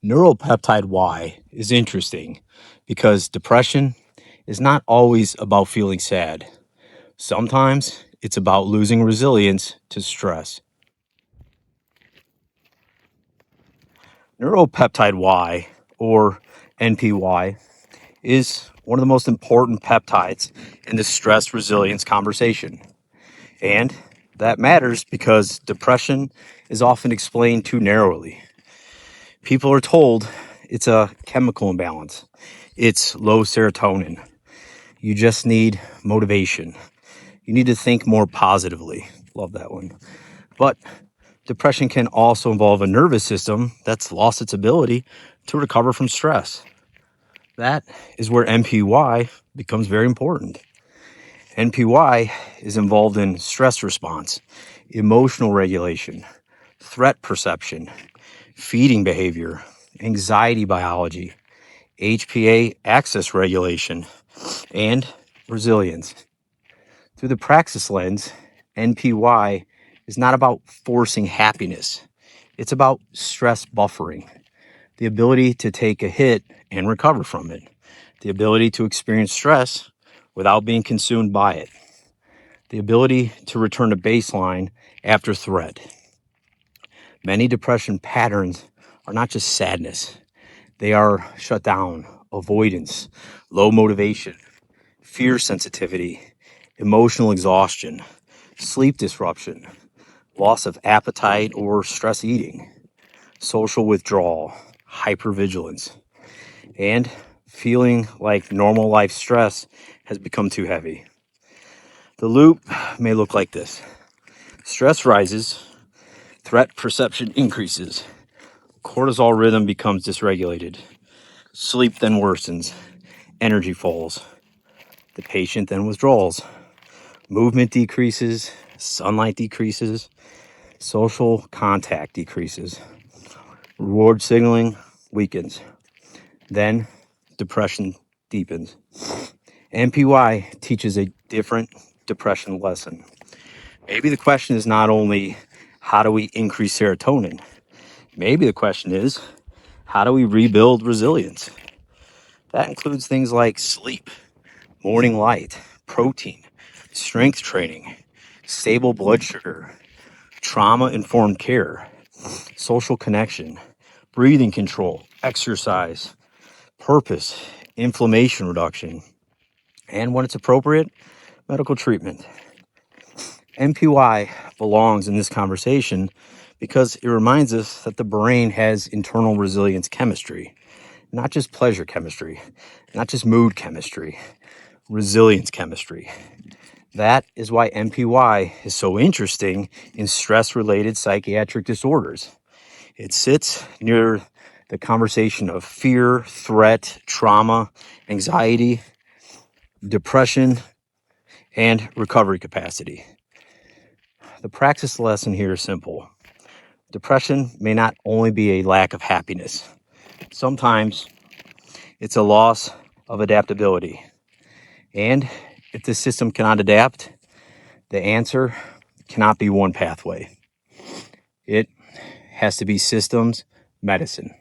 Neuropeptide Y is interesting because depression is not always about feeling sad. Sometimes it's about losing resilience to stress. Neuropeptide Y, or NPY, is one of the most important peptides in the stress resilience conversation. And that matters because depression is often explained too narrowly. People are told it's a chemical imbalance. It's low serotonin. You just need motivation. You need to think more positively. Love that one. But depression can also involve a nervous system that's lost its ability to recover from stress. That is where NPY becomes very important. NPY is involved in stress response, emotional regulation, threat perception, feeding behavior, anxiety biology, HPA axis regulation, and resilience. Through the Praxis lens, NPY is not about forcing happiness. It's about stress buffering, the ability to take a hit and recover from it, the ability to experience stress without being consumed by it, the ability to return to baseline after threat. Many depression patterns are not just sadness. They are shut down, avoidance, low motivation, fear sensitivity, emotional exhaustion, sleep disruption, loss of appetite or stress eating, social withdrawal, hypervigilance, and feeling like normal life stress has become too heavy. The loop may look like this. Stress rises, threat perception increases, cortisol rhythm becomes dysregulated, sleep then worsens, energy falls, the patient then withdraws, movement decreases, sunlight decreases, social contact decreases, reward signaling weakens, then depression deepens. NPY teaches a different depression lesson. Maybe the question is not only how do we increase serotonin? Maybe the question is how do we rebuild resilience? That includes things like sleep, morning light, protein, strength training, stable blood sugar, trauma-informed care, social connection, breathing control, exercise, purpose, inflammation reduction, and when it's appropriate, medical treatment. NPY belongs in this conversation because it reminds us that the brain has internal resilience chemistry, not just pleasure chemistry, not just mood chemistry, resilience chemistry. That is why NPY is so interesting in stress-related psychiatric disorders. It sits near the conversation of fear, threat, trauma, anxiety, depression, and recovery capacity. The Praxis lesson here is simple. Depression may not only be a lack of happiness. Sometimes it's a loss of adaptability. And if the system cannot adapt, the answer cannot be one pathway. It has to be systems medicine.